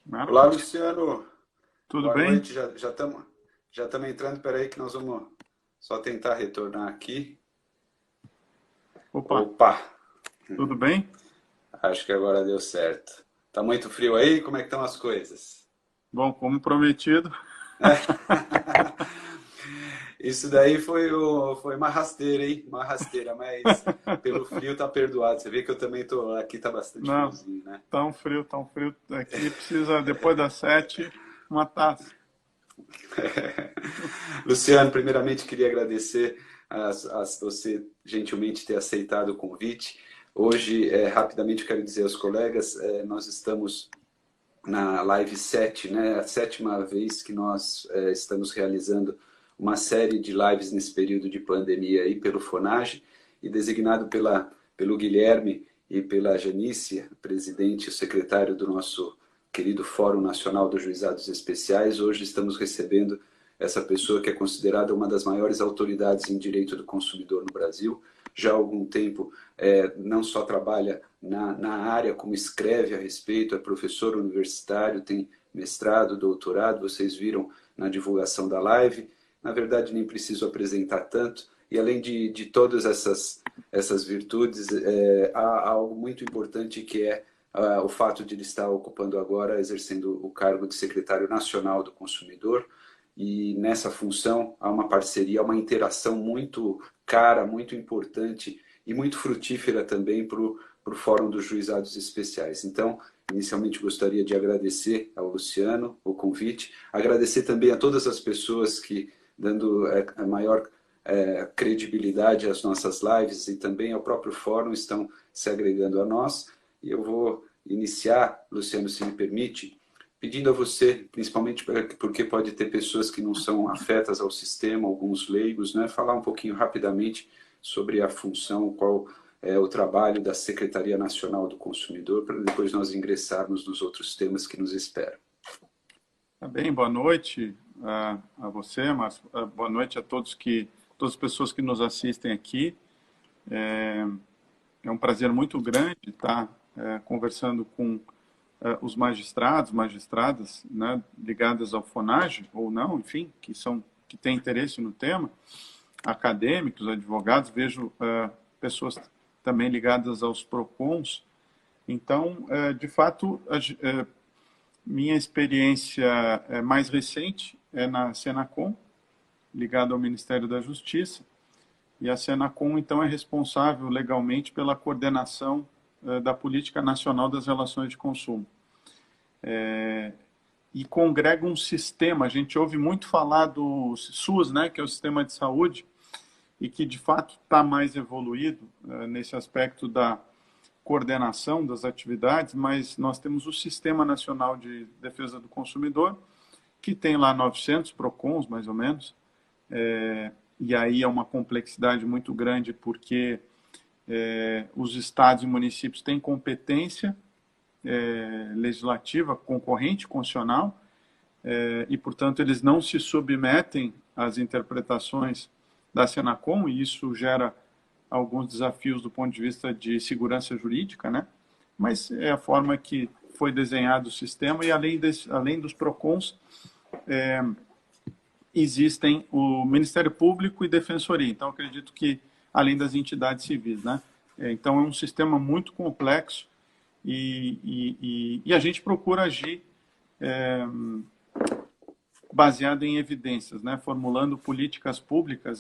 Marco, Olá, Luciano. tudo Boa bem? noite. Já estamos entrando. Espera aí que nós vamos só tentar retornar aqui. Opa, Opa, tudo bem? acho que agora deu certo. Tá muito frio aí? Como é que estão as coisas? Bom, como prometido, Isso daí foi uma rasteira, hein? Uma rasteira, mas pelo frio tá perdoado. Você vê que eu também tô aqui, tá bastante não, friozinho, né? tão frio. Aqui precisa, depois das 7, uma taça. Luciano, primeiramente queria agradecer você gentilmente ter aceitado o convite. Hoje, rapidamente, eu quero dizer aos colegas, nós estamos na Live 7, né? A sétima vez que nós estamos realizando uma série de lives nesse período de pandemia aí pelo Fonage, e designado pelo Guilherme e pela Janice, presidente e secretário do nosso querido Fórum Nacional dos Juizados Especiais. Hoje estamos recebendo essa pessoa que é considerada uma das maiores autoridades em direito do consumidor no Brasil. Já há algum tempo não só trabalha na área, como escreve a respeito, é professor universitário, tem mestrado, doutorado, vocês viram na divulgação da live. Na verdade, nem preciso apresentar tanto. E além de todas essas virtudes, há algo muito importante que é o fato de ele estar ocupando agora, exercendo o cargo de secretário nacional do consumidor. E nessa função há uma parceria, uma interação muito cara, muito importante e muito frutífera também para o Fórum dos Juizados Especiais. Então, inicialmente gostaria de agradecer ao Luciano o convite, agradecer também a todas as pessoas que, dando a maior credibilidade às nossas lives e também ao próprio fórum, estão se agregando a nós. E eu vou iniciar, Luciano, se me permite, pedindo a você, principalmente porque pode ter pessoas que não são afetas ao sistema, alguns leigos, né, falar um pouquinho rapidamente sobre a função, qual é o trabalho da Secretaria Nacional do Consumidor, para depois nós ingressarmos nos outros temas que nos esperam. Tá bem, boa noite a você, Márcio. Boa noite a todas as pessoas que nos assistem aqui. É um prazer muito grande estar conversando com os magistrados, magistradas, né, ligadas ao FONAGE, ou não, enfim, que têm interesse no tema, acadêmicos, advogados, vejo pessoas também ligadas aos PROCONs. Então, de fato, minha experiência mais recente é na Senacom, ligada ao Ministério da Justiça, e a Senacom, então, é responsável legalmente pela coordenação da Política Nacional das Relações de Consumo. E congrega um sistema, a gente ouve muito falar do SUS, né, que é o Sistema de Saúde, e que, de fato, está mais evoluído nesse aspecto da coordenação das atividades, mas nós temos o Sistema Nacional de Defesa do Consumidor, que tem lá 900 PROCONs, mais ou menos, e aí é uma complexidade muito grande, porque os estados e municípios têm competência legislativa, concorrente, constitucional, e, portanto, eles não se submetem às interpretações da Senacom, e isso gera alguns desafios do ponto de vista de segurança jurídica, né? Mas é a forma que foi desenhado o sistema, e além dos PROCONs, existem o Ministério Público e Defensoria. Então, acredito que, além das entidades civis, né? Então, é um sistema muito complexo e a gente procura agir baseado em evidências, né? Formulando políticas públicas.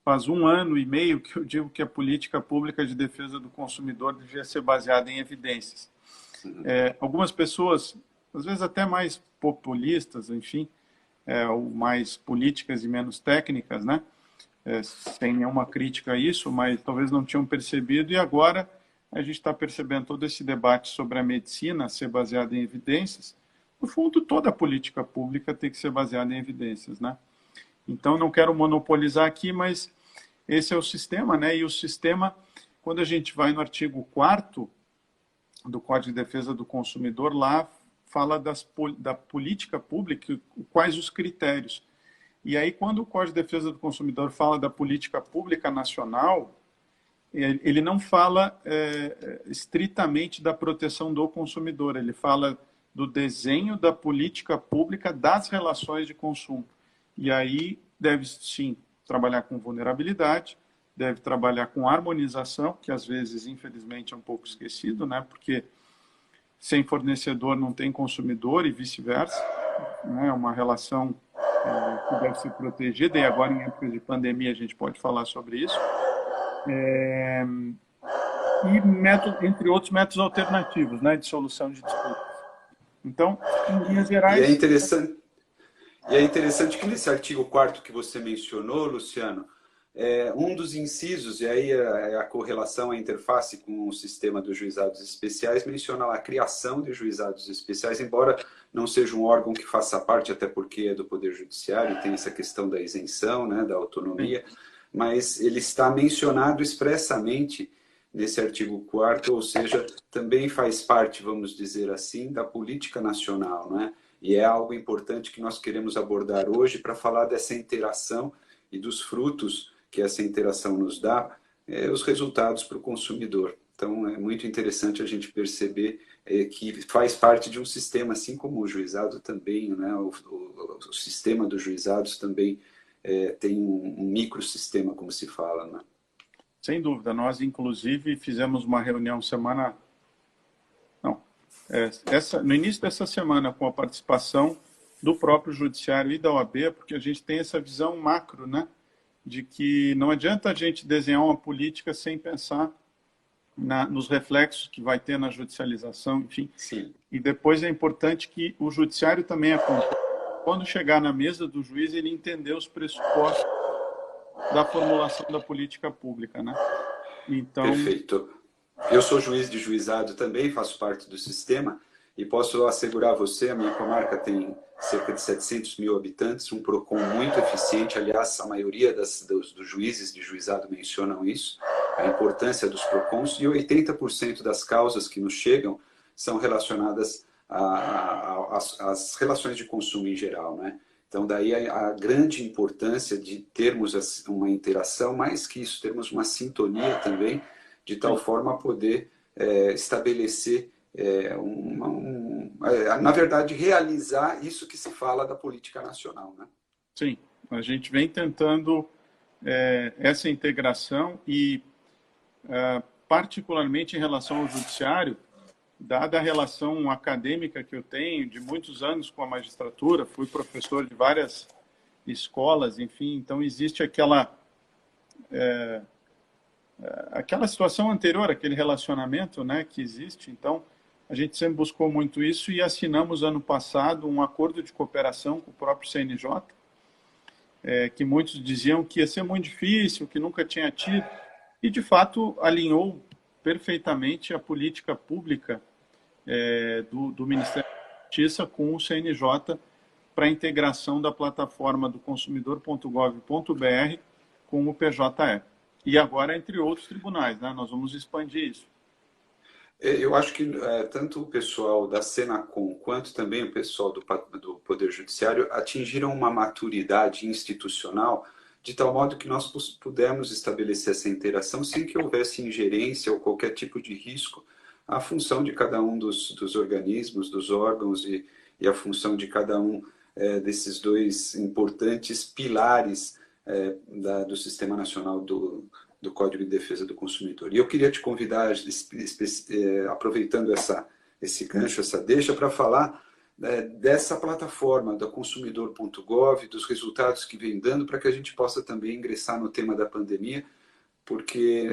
Faz 1 ano e meio que eu digo que a política pública de defesa do consumidor devia ser baseada em evidências. Algumas pessoas, às vezes até mais populistas, enfim, ou mais políticas e menos técnicas, né? Sem nenhuma crítica a isso, mas talvez não tinham percebido, e agora a gente está percebendo todo esse debate sobre a medicina ser baseada em evidências. No fundo, toda a política pública tem que ser baseada em evidências, né? Então, não quero monopolizar aqui, mas esse é o sistema, né? E o sistema, quando a gente vai no artigo 4º do Código de Defesa do Consumidor, lá fala da política pública, quais os critérios. E aí, quando o Código de Defesa do Consumidor fala da política pública nacional, ele não fala estritamente da proteção do consumidor, ele fala do desenho da política pública das relações de consumo. E aí deve, sim, trabalhar com vulnerabilidade, deve trabalhar com harmonização, que às vezes, infelizmente, é um pouco esquecido, né? Porque sem fornecedor não tem consumidor e vice-versa. Né? É uma relação que deve ser protegida, e agora, em época de pandemia, a gente pode falar sobre isso. E método, entre outros métodos alternativos, né, de solução de disputas. Então, em linhas E gerais... é interessante que nesse artigo 4º que você mencionou, Luciano, um dos incisos, e aí a correlação, a interface com o sistema dos juizados especiais, menciona lá a criação de juizados especiais, embora não seja um órgão que faça parte, até porque é do Poder Judiciário, tem essa questão da isenção, né, da autonomia, mas ele está mencionado expressamente nesse artigo 4º, ou seja, também faz parte, vamos dizer assim, da política nacional, né? E é algo importante que nós queremos abordar hoje para falar dessa interação e dos frutos que essa interação nos dá, os resultados para o consumidor. Então, é muito interessante a gente perceber que faz parte de um sistema, assim como o juizado também, né? O sistema dos juizados também tem um microsistema, como se fala, né? Sem dúvida. Nós, inclusive, fizemos uma reunião no início dessa semana, com a participação do próprio Judiciário e da OAB, porque a gente tem essa visão macro, né? De que não adianta a gente desenhar uma política sem pensar nos reflexos que vai ter na judicialização, enfim. Sim. E depois é importante que o Judiciário também acompanhe. Quando chegar na mesa do juiz, ele entender os pressupostos da formulação da política pública, né? Então... Perfeito. Eu sou juiz de juizado também, faço parte do sistema e posso assegurar a você, a minha comarca tem cerca de 700 mil habitantes, um PROCON muito eficiente, aliás, a maioria dos juízes de juizado mencionam isso, a importância dos PROCONs, e 80% das causas que nos chegam são relacionadas às relações de consumo em geral, né? Então, daí a grande importância de termos uma interação, mais que isso, termos uma sintonia também, de tal forma a poder estabelecer, na verdade, realizar isso que se fala da política nacional, né? Sim, a gente vem tentando essa integração e, particularmente em relação ao judiciário, dada a relação acadêmica que eu tenho de muitos anos com a magistratura, fui professor de várias escolas, enfim, então existe aquela situação anterior, aquele relacionamento, né, que existe. Então, a gente sempre buscou muito isso e assinamos ano passado um acordo de cooperação com o próprio CNJ, que muitos diziam que ia ser muito difícil, que nunca tinha tido, e de fato alinhou perfeitamente a política pública do Ministério da Justiça com o CNJ para a integração da plataforma do consumidor.gov.br com o PJE. E agora entre outros tribunais, né? Nós vamos expandir isso. Eu acho que tanto o pessoal da Senacom quanto também o pessoal do Poder Judiciário atingiram uma maturidade institucional de tal modo que nós pudemos estabelecer essa interação sem que houvesse ingerência ou qualquer tipo de risco à função de cada um dos organismos, dos órgãos e a função de cada um desses dois importantes pilares do Sistema Nacional do Código de Defesa do Consumidor. E eu queria te convidar, aproveitando esse gancho, essa deixa, para falar dessa plataforma da consumidor.gov, dos resultados que vem dando, para que a gente possa também ingressar no tema da pandemia, porque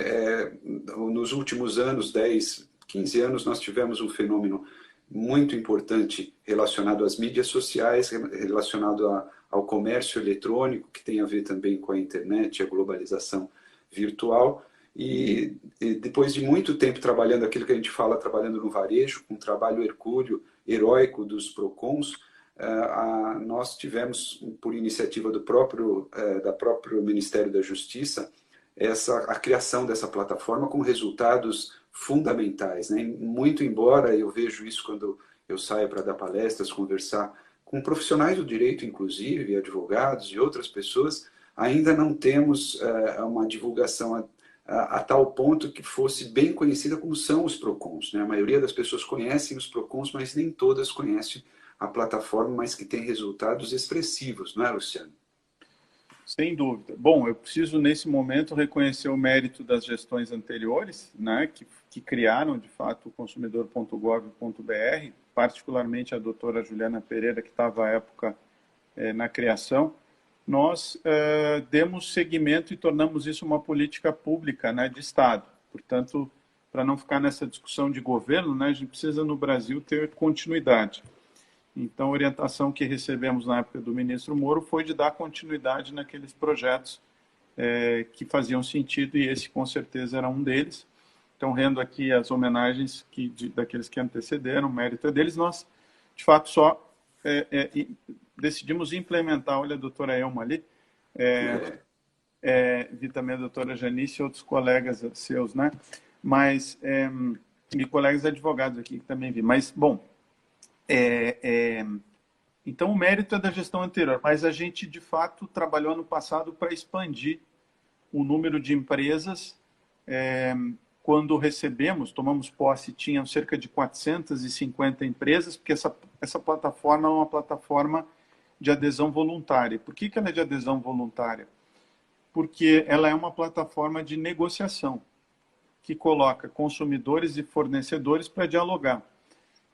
nos últimos anos, 10, 15 anos, nós tivemos um fenômeno muito importante relacionado às mídias sociais, relacionado ao comércio eletrônico, que tem a ver também com a internet, a globalização virtual, e depois de muito tempo trabalhando aquilo que a gente fala, trabalhando no varejo, com um trabalho hercúleo, heróico dos PROCONs, nós tivemos, por iniciativa do próprio Ministério da Justiça, a criação dessa plataforma com resultados fundamentais, né? Muito embora eu vejo isso quando eu saio para dar palestras, conversar com profissionais do direito, inclusive, advogados e outras pessoas, ainda não temos uma divulgação a tal ponto que fosse bem conhecida como são os PROCONs, né? A maioria das pessoas conhecem os PROCONs, mas nem todas conhecem a plataforma, mas que tem resultados expressivos, não é, Luciano? Sem dúvida. Bom, eu preciso, nesse momento, reconhecer o mérito das gestões anteriores, né, que criaram, de fato, o consumidor.gov.br, particularmente a doutora Juliana Pereira, que estava à época na criação. Nós demos seguimento e tornamos isso uma política pública, né, de Estado. Portanto, para não ficar nessa discussão de governo, né, a gente precisa, no Brasil, ter continuidade. Então, a orientação que recebemos na época do ministro Moro foi de dar continuidade naqueles projetos que faziam sentido, e esse, com certeza, era um deles. Então, rendo aqui as homenagens daqueles que antecederam, o mérito é deles. Nós, de fato, só decidimos implementar, olha a doutora Elma ali, vi também a doutora Janice e outros colegas seus, né? Mas, e colegas advogados aqui que também vi. Mas, bom, então o mérito é da gestão anterior, mas a gente, de fato, trabalhou no passado para expandir o número de empresas. Quando tomamos posse, tinham cerca de 450 empresas, porque essa plataforma é uma plataforma de adesão voluntária. Por que ela é de adesão voluntária? Porque ela é uma plataforma de negociação, que coloca consumidores e fornecedores para dialogar.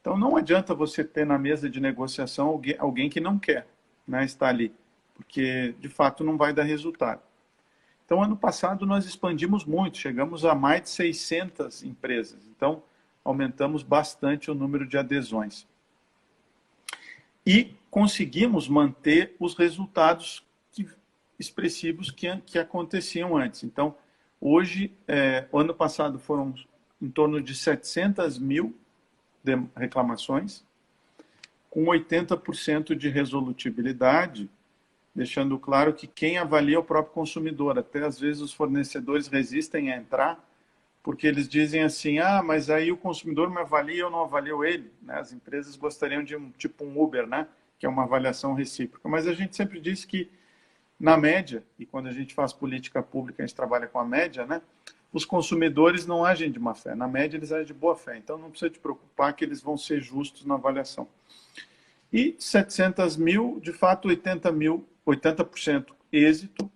Então, não adianta você ter na mesa de negociação alguém que não quer, né, estar ali, porque, de fato, não vai dar resultado. Então, ano passado, nós expandimos muito, chegamos a mais de 600 empresas. Então, aumentamos bastante o número de adesões. E conseguimos manter os resultados expressivos que aconteciam antes. Então, hoje, ano passado, foram em torno de 700 mil reclamações, com 80% de resolutibilidade, deixando claro que quem avalia é o próprio consumidor. Até às vezes os fornecedores resistem a entrar, porque eles dizem assim, mas aí o consumidor me avalia, eu não avalio ele. Né? As empresas gostariam de um Uber, né? Que é uma avaliação recíproca. Mas a gente sempre diz que, na média, e quando a gente faz política pública, a gente trabalha com a média, né? Os consumidores não agem de má fé. Na média, eles agem de boa fé. Então, não precisa te preocupar que eles vão ser justos na avaliação. E 700 mil, de fato, 80% êxito,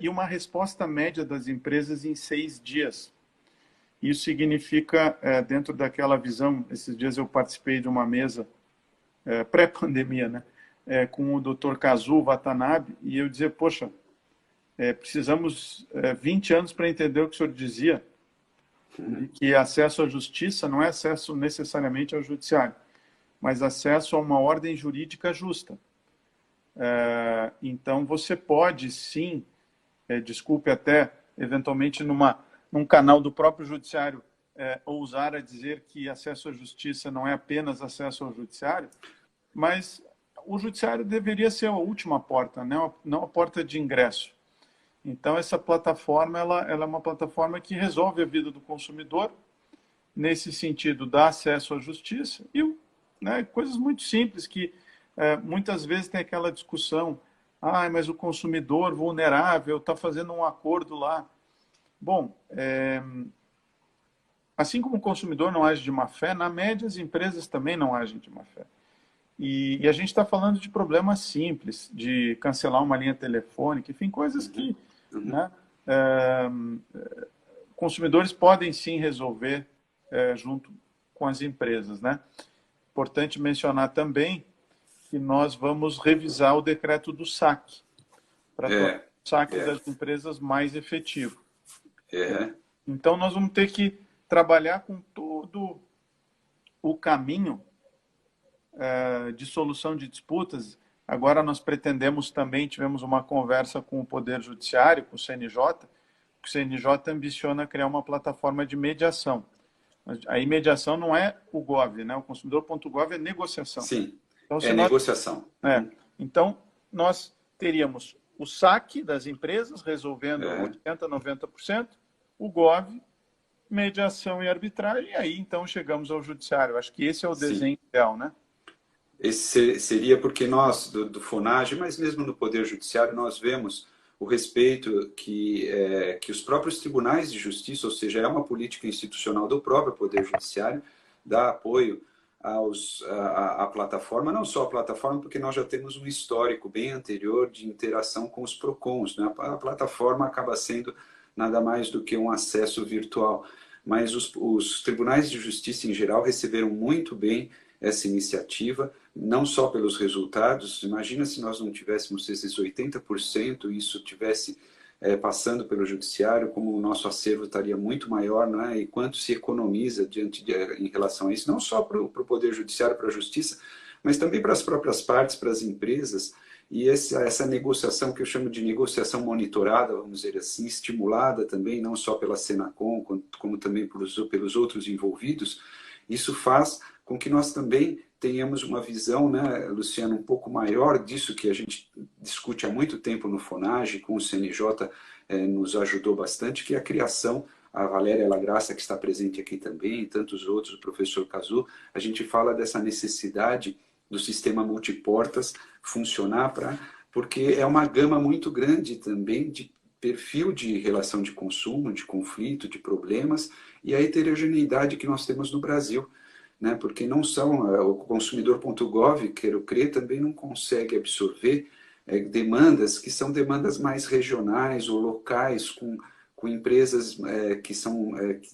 e uma resposta média das empresas em 6 dias. Isso significa, dentro daquela visão, esses dias eu participei de uma mesa pré-pandemia, né? Com o Dr. Kazu Watanabe, e eu dizia, poxa, precisamos 20 anos para entender o que o senhor dizia, que acesso à justiça não é acesso necessariamente ao judiciário, mas acesso a uma ordem jurídica justa. Então, você pode, sim, desculpe até, eventualmente, num canal do próprio judiciário, ousar a dizer que acesso à justiça não é apenas acesso ao judiciário, mas o judiciário deveria ser a última porta, não a porta de ingresso. Então, essa plataforma ela é uma plataforma que resolve a vida do consumidor, nesse sentido, dá acesso à justiça e coisas muito simples que muitas vezes tem aquela discussão, mas o consumidor vulnerável está fazendo um acordo lá. Bom, assim como o consumidor não age de má fé, na média as empresas também não agem de má fé. E a gente está falando de problemas simples, de cancelar uma linha telefônica, enfim, coisas que consumidores podem sim resolver junto com as empresas, né? Importante mencionar também que nós vamos revisar o decreto do saque, para tornar o saque das empresas mais efetivo. Então, nós vamos ter que trabalhar com todo o caminho de solução de disputas. Agora nós pretendemos também, tivemos uma conversa com o Poder Judiciário, com o CNJ, que o CNJ ambiciona criar uma plataforma de mediação. Aí mediação não é o Gov, né? O consumidor.gov é negociação. Sim, então, negociação. Então, nós teríamos o saque das empresas, resolvendo 80%, 90%, o Gov, mediação e arbitragem, e aí então chegamos ao judiciário. Acho que esse é o desenho ideal, né? Esse seria porque nós, do FONAGE, mas mesmo no Poder Judiciário, nós vemos o respeito que os próprios tribunais de justiça, ou seja, é uma política institucional do próprio Poder Judiciário, dá apoio à plataforma, não só a plataforma, porque nós já temos um histórico bem anterior de interação com os PROCONs, né? A plataforma acaba sendo nada mais do que um acesso virtual, mas os tribunais de justiça em geral receberam muito bem essa iniciativa, não só pelos resultados. Imagina se nós não tivéssemos esses 80%, isso tivesse passando pelo judiciário, como o nosso acervo estaria muito maior, não é? E quanto se economiza em relação a isso, não só para o Poder Judiciário, para a Justiça, mas também para as próprias partes, para as empresas. E essa negociação, que eu chamo de negociação monitorada, vamos dizer assim, estimulada também, não só pela Senacom, como também pelos outros envolvidos, isso faz com que nós também tenhamos uma visão, né, Luciano, um pouco maior disso que a gente discute há muito tempo no FONAGE, com o CNJ nos ajudou bastante, que é a criação, a Valéria Lagraça, que está presente aqui também, e tantos outros, o professor Cazu, a gente fala dessa necessidade do sistema multiportas funcionar porque é uma gama muito grande também de perfil de relação de consumo, de conflito, de problemas, e a heterogeneidade que nós temos no Brasil, né? Porque não são, o consumidor.gov, quero crer, também não consegue absorver demandas que são demandas mais regionais ou locais, com empresas que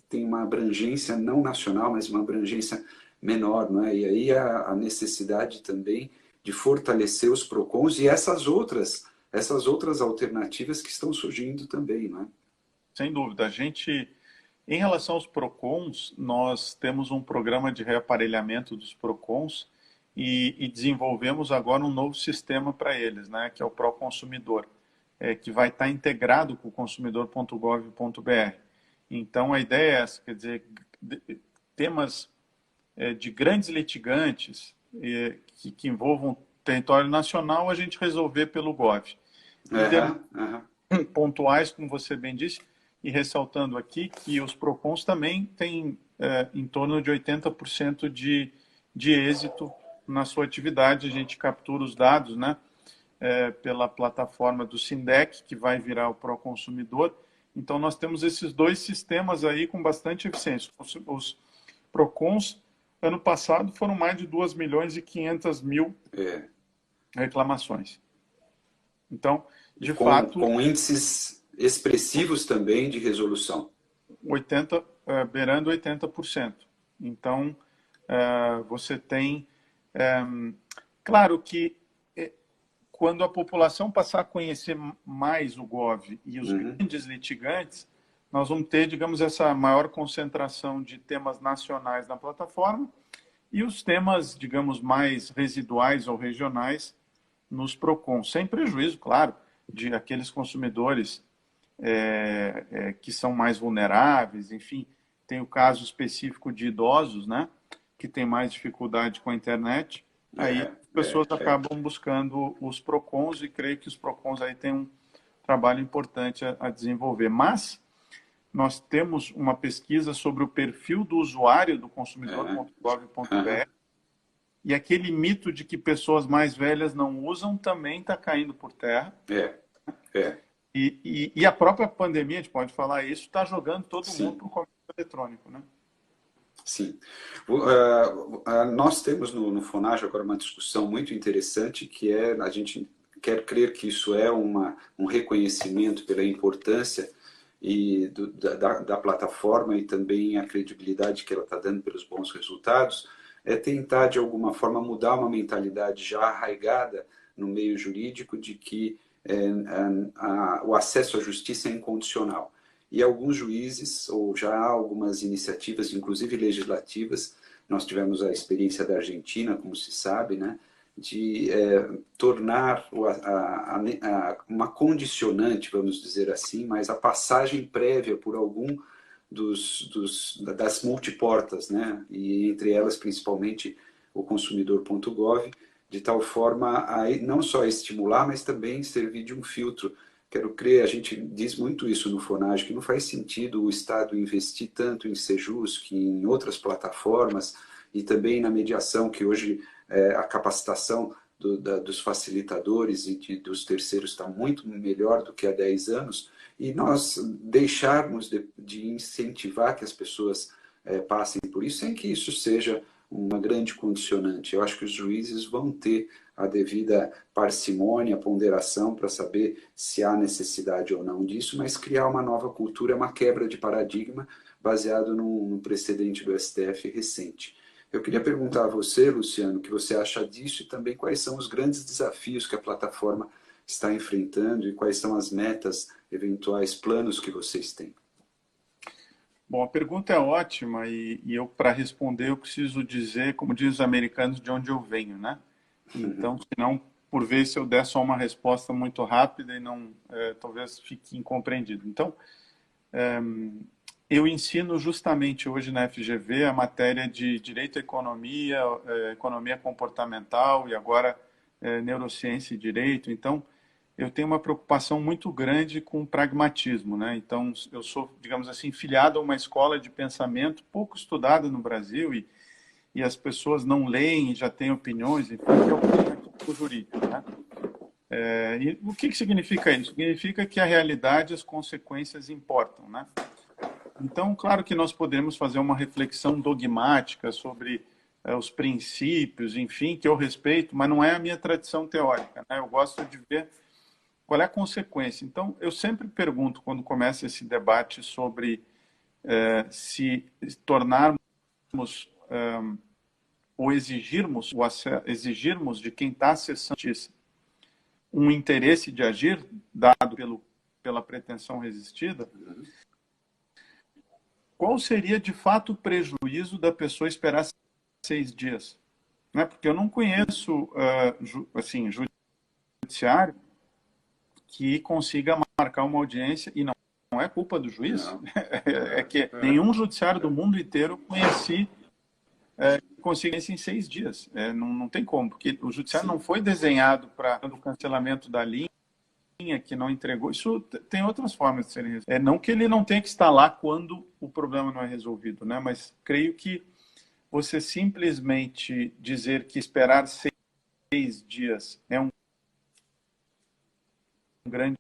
têm uma abrangência não nacional, mas uma abrangência menor, não é? E aí a necessidade também de fortalecer os PROCONs e essas outras alternativas que estão surgindo também, não é? Sem dúvida. Em relação aos PROCONs, nós temos um programa de reaparelhamento dos PROCONs e desenvolvemos agora um novo sistema para eles, né, que é o Proconsumidor, que vai estar integrado com o consumidor.gov.br. Então, a ideia é essa, quer dizer, temas de grandes litigantes que envolvam território nacional, a gente resolver pelo Gov. Pontuais, como você bem disse, e ressaltando aqui que os PROCONs também têm em torno de 80% de êxito na sua atividade. A gente captura os dados, né, pela plataforma do Sindec, que vai virar o Proconsumidor. Então, nós temos esses dois sistemas aí com bastante eficiência. Os PROCONs, ano passado, foram mais de 2.500.000 reclamações. Então, de fato... Com índices expressivos também de resolução. Beirando 80%. Então, você tem... claro que quando a população passar a conhecer mais o GOV e os grandes litigantes, nós vamos ter, digamos, essa maior concentração de temas nacionais na plataforma e os temas, digamos, mais residuais ou regionais nos PROCONs, sem prejuízo, claro, de aqueles consumidores que são mais vulneráveis. Enfim, tem o caso específico de idosos, né, que tem mais dificuldade com a internet. Aí as pessoas acabam buscando os PROCONs e creio que os PROCONs aí têm um trabalho importante a desenvolver. Mas nós temos uma pesquisa sobre o perfil do usuário do consumidor.gov.br e aquele mito de que pessoas mais velhas não usam também está caindo por terra. E a própria pandemia, a gente pode falar isso, está jogando todo mundo para o comércio eletrônico, né? Sim. Nós temos no FONAGE agora uma discussão muito interessante, que a gente quer crer que isso é um reconhecimento pela importância da plataforma e também a credibilidade que ela está dando pelos bons resultados, é tentar, de alguma forma, mudar uma mentalidade já arraigada no meio jurídico de que o acesso à justiça é incondicional. E alguns juízes, ou já há algumas iniciativas, inclusive legislativas, nós tivemos a experiência da Argentina, como se sabe, né, de tornar uma condicionante, vamos dizer assim, mas a passagem prévia por algum das multiportas, né, e entre elas principalmente o consumidor.gov, de tal forma a não só estimular, mas também servir de um filtro. Quero crer, a gente diz muito isso no FONAGE, que não faz sentido o Estado investir tanto em Sejus, que em outras plataformas, e também na mediação, que hoje a capacitação dos facilitadores e dos terceiros está muito melhor do que há 10 anos, e nós deixarmos de incentivar que as pessoas passem por isso, sem que isso seja uma grande condicionante. Eu acho que os juízes vão ter a devida parcimônia, ponderação para saber se há necessidade ou não disso, mas criar uma nova cultura, uma quebra de paradigma baseado no precedente do STF recente. Eu queria perguntar a você, Luciano, o que você acha disso e também quais são os grandes desafios que a plataforma está enfrentando e quais são as metas, eventuais planos que vocês têm. Bom, a pergunta é ótima e eu, para responder, eu preciso dizer, como dizem os americanos, de onde eu venho, né? Então, senão, por vezes, se eu der só uma resposta muito rápida e não, talvez fique incompreendido. Então, eu ensino justamente hoje na FGV a matéria de Direito à Economia, Economia Comportamental e agora Neurociência e Direito. Então, eu tenho uma preocupação muito grande com o pragmatismo, né? Então, eu sou, digamos assim, filiado a uma escola de pensamento pouco estudada no Brasil e as pessoas não leem e já têm opiniões, enfim, que é o princípio jurídico, né? E o que significa isso? Significa que a realidade e as consequências importam, né? Então, claro que nós podemos fazer uma reflexão dogmática sobre os princípios, enfim, que eu respeito, mas não é a minha tradição teórica, né? Eu gosto de ver qual é a consequência. Então, eu sempre pergunto, quando começa esse debate sobre se tornarmos ou exigirmos de quem está acessando a justiça um interesse de agir, dado pela pretensão resistida, qual seria, de fato, o prejuízo da pessoa esperar 6 dias? Né? Porque eu não conheço assim, judiciário que consiga marcar uma audiência, e não é culpa do juiz, é que nenhum judiciário do mundo inteiro conheci consiga isso em 6 dias. Não tem como, porque o judiciário não foi desenhado para o cancelamento da linha, que não entregou. Isso tem outras formas de serem resolvidas. Não que ele não tenha que estar lá quando o problema não é resolvido, né? Mas creio que você simplesmente dizer que esperar 6 dias é um grande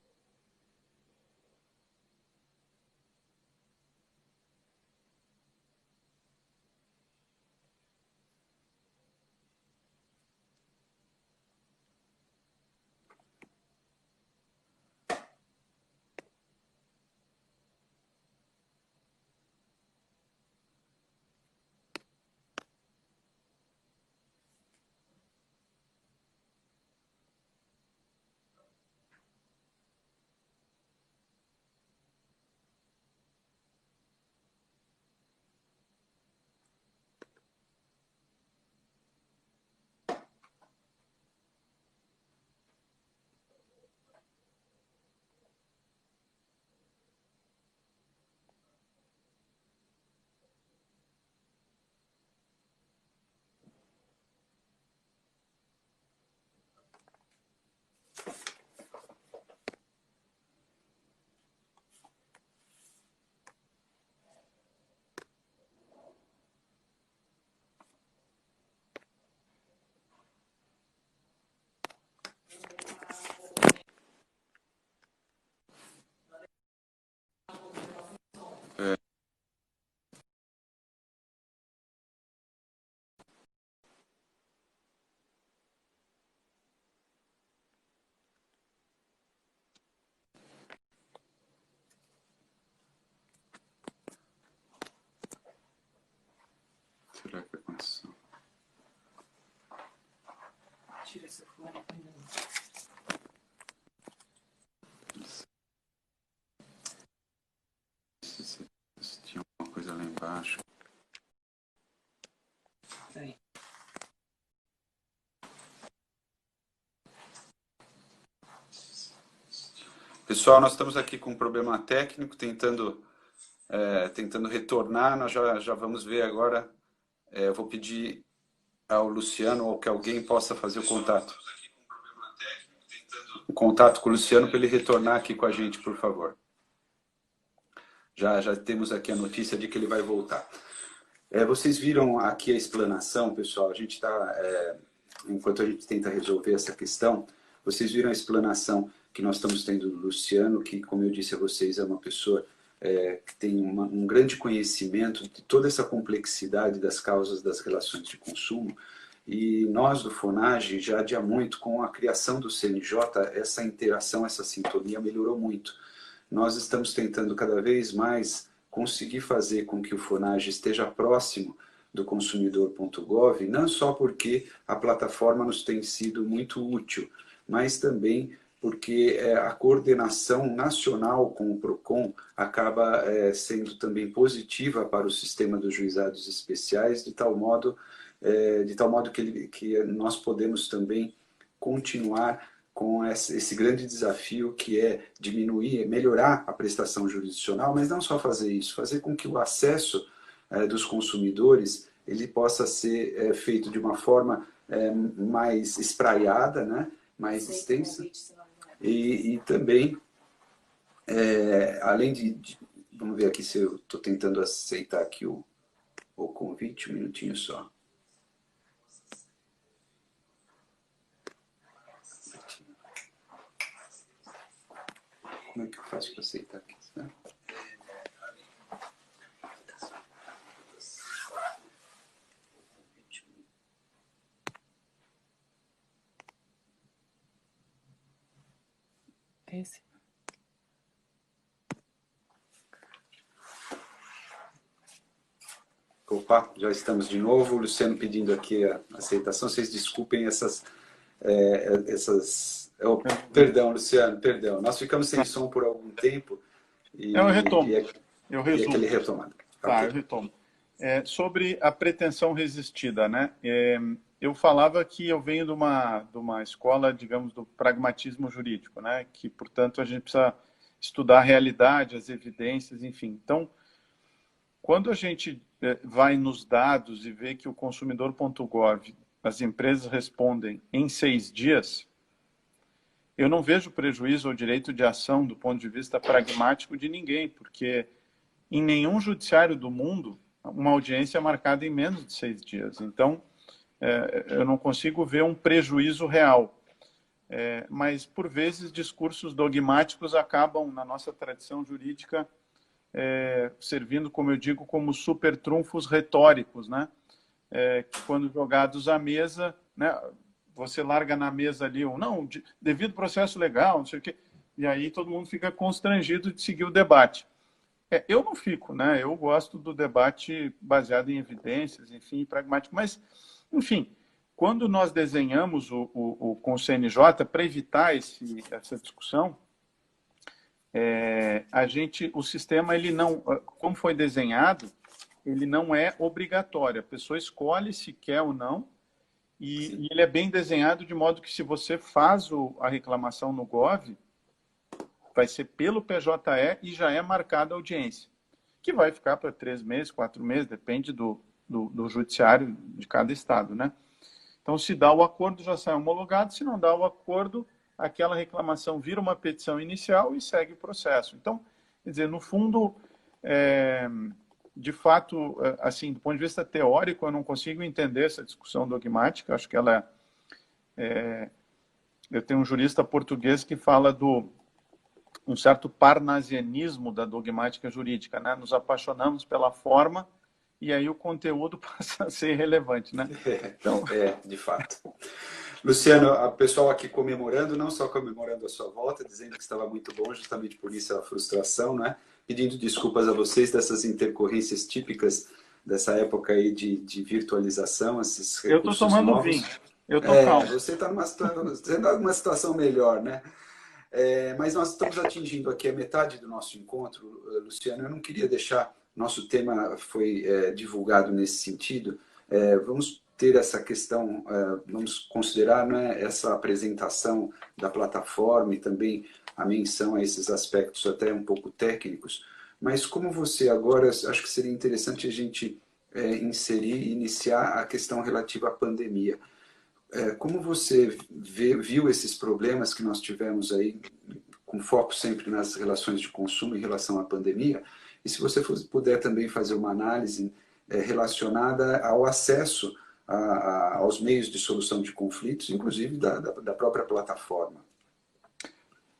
Será que aconteceu? Tira esse fone. Se tinha alguma coisa lá embaixo. Aí. Pessoal, nós estamos aqui com um problema técnico, tentando retornar. Nós já vamos ver agora. Eu vou pedir ao Luciano ou que alguém possa fazer o contato. O contato com o Luciano para ele retornar aqui com a gente, por favor. Já temos aqui a notícia de que ele vai voltar. Vocês viram aqui a explanação, pessoal? A gente está enquanto a gente tenta resolver essa questão, vocês viram a explanação que nós estamos tendo do Luciano, que, como eu disse a vocês, é uma pessoa que tem um grande conhecimento de toda essa complexidade das causas das relações de consumo. E nós, do FONAGE, já há muito, com a criação do CNJ, essa interação, essa sintonia melhorou muito. Nós estamos tentando cada vez mais conseguir fazer com que o FONAGE esteja próximo do consumidor.gov, não só porque a plataforma nos tem sido muito útil, mas também porque a coordenação nacional com o PROCON acaba sendo também positiva para o sistema dos juizados especiais, de tal modo que nós podemos também continuar com esse grande desafio que é diminuir, melhorar a prestação jurisdicional, mas não só fazer isso, fazer com que o acesso dos consumidores ele possa ser feito de uma forma mais espraiada, né? Mais extensa. E também, além vamos ver aqui se eu estou tentando aceitar aqui o convite, um minutinho só. Como é que eu faço para aceitar aqui? Né? Esse. Opa, já estamos de novo. O Luciano pedindo aqui a aceitação. Vocês desculpem essas... perdão, Luciano, perdão. Nós ficamos sem som por algum tempo. Eu retomo. Eu resumo. E aquele retomado. Tá, okay. Eu retomo. Sobre a pretensão resistida, né? Eu falava que eu venho de uma escola, digamos, do pragmatismo jurídico, né? Que, portanto, a gente precisa estudar a realidade, as evidências, enfim. Então, quando a gente vai nos dados e vê que o consumidor.gov, as empresas respondem em 6 dias, eu não vejo prejuízo ao direito de ação do ponto de vista pragmático de ninguém, porque em nenhum judiciário do mundo uma audiência é marcada em menos de 6 dias. Então, eu não consigo ver um prejuízo real. Mas, por vezes, discursos dogmáticos acabam, na nossa tradição jurídica, servindo, como eu digo, como super trunfos retóricos, né? Que quando jogados à mesa, né, você larga na mesa ali devido processo legal, não sei o quê, e aí todo mundo fica constrangido de seguir o debate. Eu não fico, né? Eu gosto do debate baseado em evidências, enfim, pragmático. Mas, enfim, quando nós desenhamos com o CNJ para evitar essa discussão, o sistema, ele não, como foi desenhado, ele não é obrigatório. A pessoa escolhe se quer ou não, e ele é bem desenhado de modo que se você faz a reclamação no Gov, vai ser pelo PJE e já é marcada a audiência, que vai ficar para 3 meses, 4 meses, depende do judiciário de cada estado, né? Então, se dá o acordo, já sai homologado. Se não dá o acordo, aquela reclamação vira uma petição inicial e segue o processo. Então, quer dizer, no fundo, de fato, assim, do ponto de vista teórico, eu não consigo entender essa discussão dogmática. Acho que ela eu tenho um jurista português que fala um certo parnasianismo da dogmática jurídica, né? Nos apaixonamos pela forma e aí o conteúdo passa a ser irrelevante, né? Então... de fato. Luciano, o pessoal aqui comemorando, não só comemorando a sua volta, dizendo que estava muito bom, justamente por isso a frustração, né? Pedindo desculpas a vocês dessas intercorrências típicas dessa época aí de virtualização, esses recursos Eu estou tomando novos. vinho, eu estou calmo. Você está numa situação melhor, né? Mas nós estamos atingindo aqui a metade do nosso encontro, Luciano. Eu não queria deixar, nosso tema foi divulgado nesse sentido. Vamos ter essa questão, vamos considerar, né, essa apresentação da plataforma e também a menção a esses aspectos até um pouco técnicos. Mas como você agora, acho que seria interessante a gente iniciar a questão relativa à pandemia. Como você viu esses problemas que nós tivemos aí, com foco sempre nas relações de consumo em relação à pandemia, e se você puder também fazer uma análise relacionada ao acesso aos meios de solução de conflitos, inclusive da própria plataforma.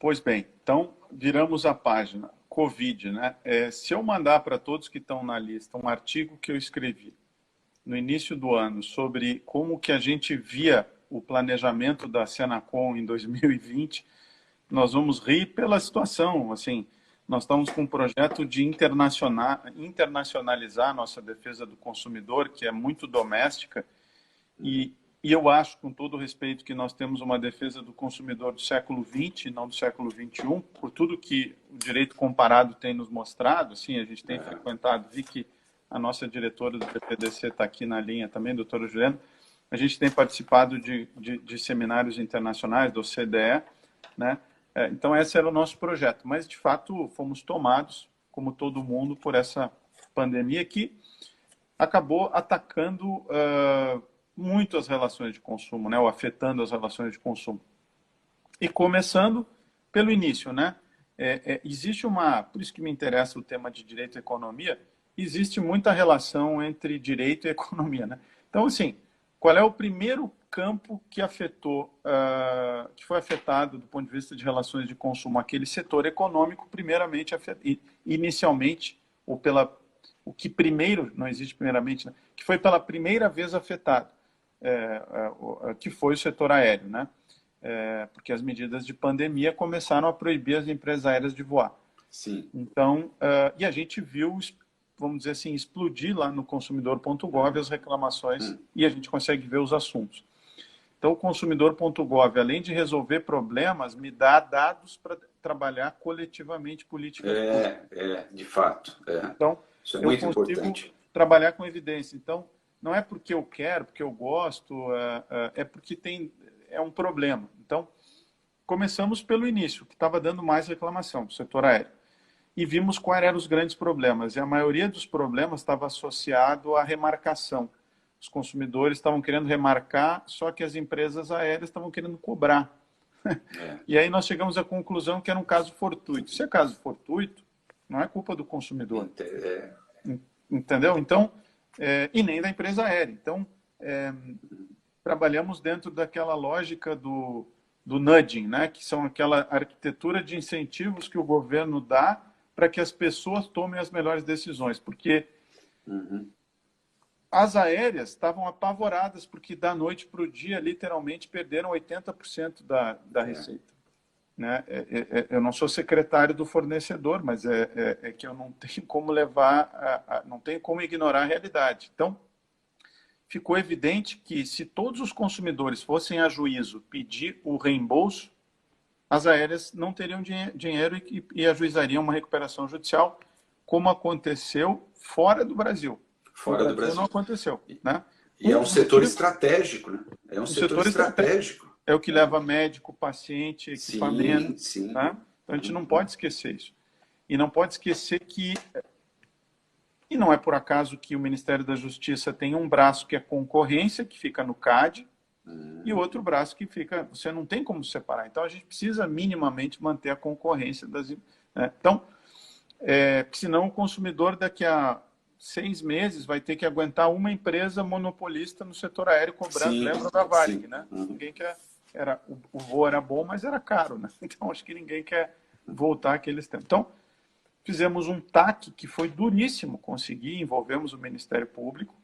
Pois bem, então viramos a página. Covid, né? Se eu mandar para todos que estão na lista um artigo que eu escrevi no início do ano sobre como que a gente via o planejamento da Senacom em 2020, nós vamos rir pela situação. Assim, nós estamos com um projeto de internacionalizar a nossa defesa do consumidor, que é muito doméstica, e eu acho, com todo o respeito, que nós temos uma defesa do consumidor do século XX, não do século XXI, por tudo que o direito comparado tem nos mostrado. Assim, a gente tem frequentado, vi que a nossa diretora do PPDC está aqui na linha também, doutora Juliana. A gente tem participado de seminários internacionais, do OCDE, né? Então, esse era o nosso projeto. Mas, de fato, fomos tomados, como todo mundo, por essa pandemia que acabou atacando muito as relações de consumo, né? Ou afetando as relações de consumo. E começando pelo início, né? Existe por isso que me interessa o tema de direito e economia, existe muita relação entre direito e economia, né? Então, assim, qual é o primeiro campo que que foi afetado do ponto de vista de relações de consumo? Aquele setor econômico, primeiramente, inicialmente, o que primeiro, não existe primeiramente, né? Que foi pela primeira vez afetado, que foi o setor aéreo, né? Porque as medidas de pandemia começaram a proibir as empresas aéreas de voar. Sim. Então, e a gente viu, vamos dizer assim, explodir lá no consumidor.gov as reclamações e a gente consegue ver os assuntos. Então, o consumidor.gov, além de resolver problemas, me dá dados para trabalhar coletivamente políticas públicas. De fato. Então, isso é muito importante. Trabalhar com evidência. Então, não é porque eu quero, porque eu gosto, é porque é um problema. Então, começamos pelo início, que estava dando mais reclamação, do setor aéreo. E vimos quais eram os grandes problemas. E a maioria dos problemas estava associado à remarcação. Os consumidores estavam querendo remarcar, só que as empresas aéreas estavam querendo cobrar. E aí nós chegamos à conclusão que era um caso fortuito. Se é caso fortuito, não é culpa do consumidor. Entendeu? Então, e nem da empresa aérea. Então, trabalhamos dentro daquela lógica do nudging, né? Que são aquela arquitetura de incentivos que o governo dá para que as pessoas tomem as melhores decisões. Porque as aéreas estavam apavoradas, porque da noite para o dia, literalmente, perderam 80% da receita. Né? Eu não sou secretário do fornecedor, mas é que eu não tenho como não tenho como ignorar a realidade. Então, ficou evidente que se todos os consumidores fossem a juízo pedir o reembolso, as aéreas não teriam dinheiro e ajuizariam uma recuperação judicial, como aconteceu fora do Brasil. Fora do Brasil não aconteceu. Né? E é um setor estratégico, né? É um setor estratégico. É o que leva médico, paciente, equipamento. Sim. Né? Então, a gente não pode esquecer isso. E não pode esquecer que... E não é por acaso que o Ministério da Justiça tem um braço que é concorrência, que fica no CAD, e outro braço que fica... Você não tem como separar. Então, a gente precisa minimamente manter a concorrência das... Né? Então, senão o consumidor daqui a 6 meses vai ter que aguentar uma empresa monopolista no setor aéreo cobrando. Lembra da Varig, né? Ninguém quer... o voo era bom, mas era caro, né? Então, acho que ninguém quer voltar àqueles tempos. Então, fizemos um TAC que foi duríssimo conseguir, envolvemos o Ministério Público,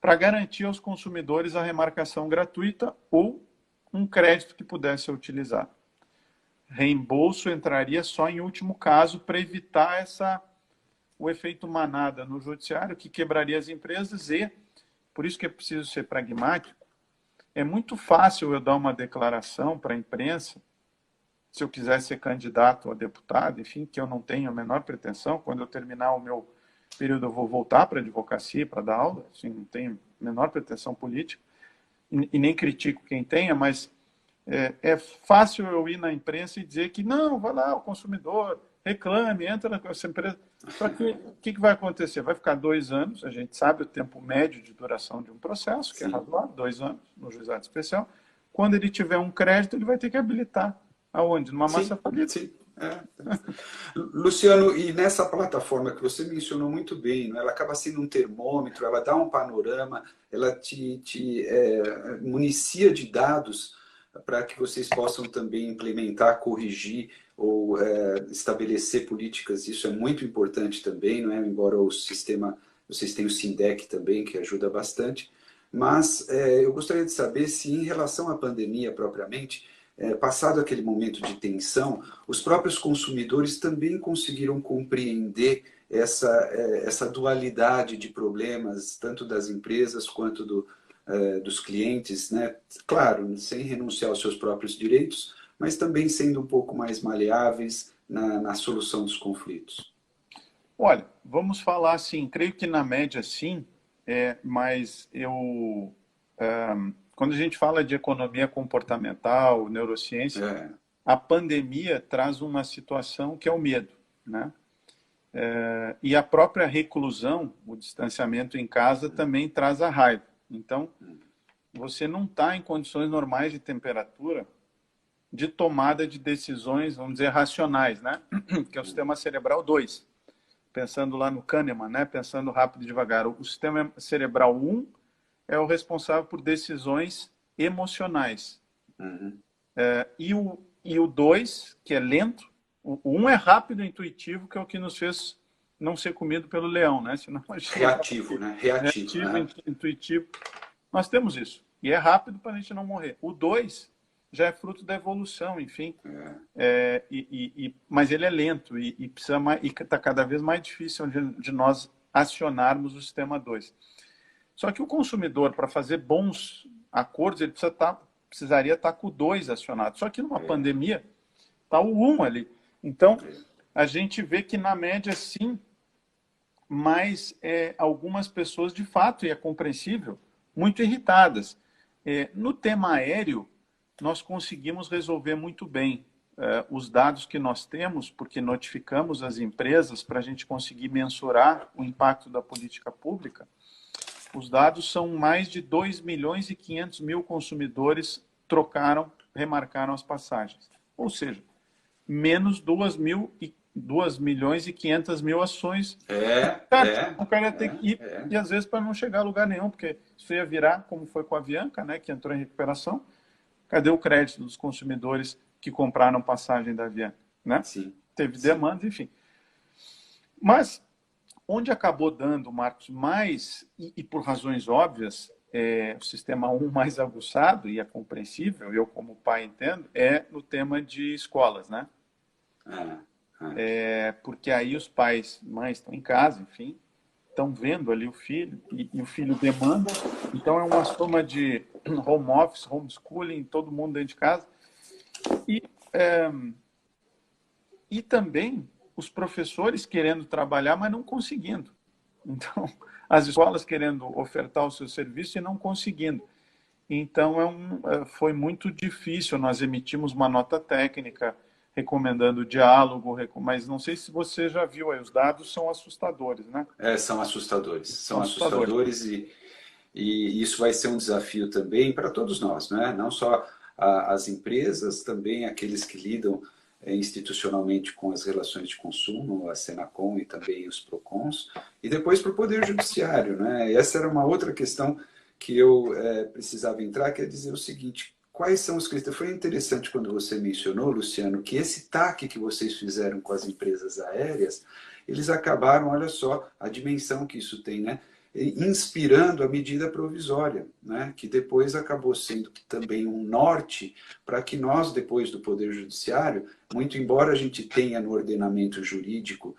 para garantir aos consumidores a remarcação gratuita ou um crédito que pudesse ser utilizado. Reembolso entraria só em último caso para evitar o efeito manada no judiciário, que quebraria as empresas e, por isso que é preciso ser pragmático, é muito fácil eu dar uma declaração para a imprensa, se eu quiser ser candidato a deputado, enfim, que eu não tenho a menor pretensão, quando eu terminar o meu período eu vou voltar para a advocacia, para dar aula, assim, não tenho a menor pretensão política, e nem critico quem tenha, mas é fácil eu ir na imprensa e dizer que não, vai lá, o consumidor, reclame, entra nessa empresa. Só que o que vai acontecer? Vai ficar 2 anos, a gente sabe o tempo médio de duração de um processo, que é razoável, 2 anos no juizado especial. Quando ele tiver um crédito, ele vai ter que habilitar. Aonde? Numa massa falida. É. Luciano, e nessa plataforma que você mencionou muito bem, né? Ela acaba sendo um termômetro, ela dá um panorama, ela te municia de dados para que vocês possam também implementar, corrigir ou estabelecer políticas. Isso é muito importante também, não é? Embora o sistema, vocês têm o Sindec também, que ajuda bastante. Mas eu gostaria de saber se, em relação à pandemia propriamente, passado aquele momento de tensão, os próprios consumidores também conseguiram compreender essa dualidade de problemas, tanto das empresas quanto dos clientes, né? Claro, sem renunciar aos seus próprios direitos, mas também sendo um pouco mais maleáveis na solução dos conflitos. Olha, vamos falar assim, creio que na média sim, mas quando a gente fala de economia comportamental, neurociência, a pandemia traz uma situação que é o medo, né? E a própria reclusão, o distanciamento em casa, também traz a raiva. Então, você não está em condições normais de temperatura de tomada de decisões, vamos dizer, racionais, né? Que é o sistema cerebral 2. Pensando lá no Kahneman, né? Pensando rápido e devagar. O sistema cerebral 1 é o responsável por decisões emocionais. E o 2, que é lento, o 1 é rápido e intuitivo, que é o que nos fez não ser comido pelo leão, né? Senão reativo, né? Reativo, intuitivo. Nós temos isso. E é rápido para a gente não morrer. O 2 já é fruto da evolução, enfim. Mas ele é lento e está cada vez mais difícil de nós acionarmos o sistema 2. Só que o consumidor, para fazer bons acordos, ele precisaria estar com o 2 acionado. Só que numa pandemia, está o 1 ali. Então, a gente vê que, na média, sim, mas algumas pessoas, de fato, e é compreensível, muito irritadas. No tema aéreo, nós conseguimos resolver muito bem os dados que nós temos, porque notificamos as empresas para a gente conseguir mensurar o impacto da política pública. Os dados são mais de 2 milhões e 500 mil consumidores remarcaram as passagens. Ou seja, menos 2 milhões e 500 mil ações. O cara ia ter que ir, e às vezes para não chegar a lugar nenhum, porque isso ia virar, como foi com a Avianca, né, que entrou em recuperação. Cadê o crédito dos consumidores que compraram passagem da Avianca? Né? Sim. Teve demanda, enfim. Mas onde acabou dando, Marcos, mais, e por razões óbvias, o sistema 1 mais aguçado, e é compreensível, eu como pai entendo, é no tema de escolas, né? Porque aí os pais, mães estão em casa, enfim, estão vendo ali o filho, e o filho demanda, então é uma soma de home office, homeschooling, todo mundo dentro de casa, e também os professores querendo trabalhar, mas não conseguindo. Então, as escolas querendo ofertar o seu serviço e não conseguindo. Então, foi muito difícil. Nós emitimos uma nota técnica recomendando o diálogo, mas não sei se você já viu aí, os dados são assustadores, né? São assustadores. São assustadores e isso vai ser um desafio também para todos nós, né? Não só as empresas, também aqueles que lidam institucionalmente com as relações de consumo, a Senacom e também os PROCONs, e depois para o Poder Judiciário, né? E essa era uma outra questão que eu precisava entrar, que é dizer o seguinte: quais são os critérios? Foi interessante quando você mencionou, Luciano, que esse TAC que vocês fizeram com as empresas aéreas, eles acabaram, olha só, a dimensão que isso tem, né? Inspirando a medida provisória, né? Que depois acabou sendo também um norte para que nós, depois do Poder Judiciário, muito embora a gente tenha no ordenamento jurídico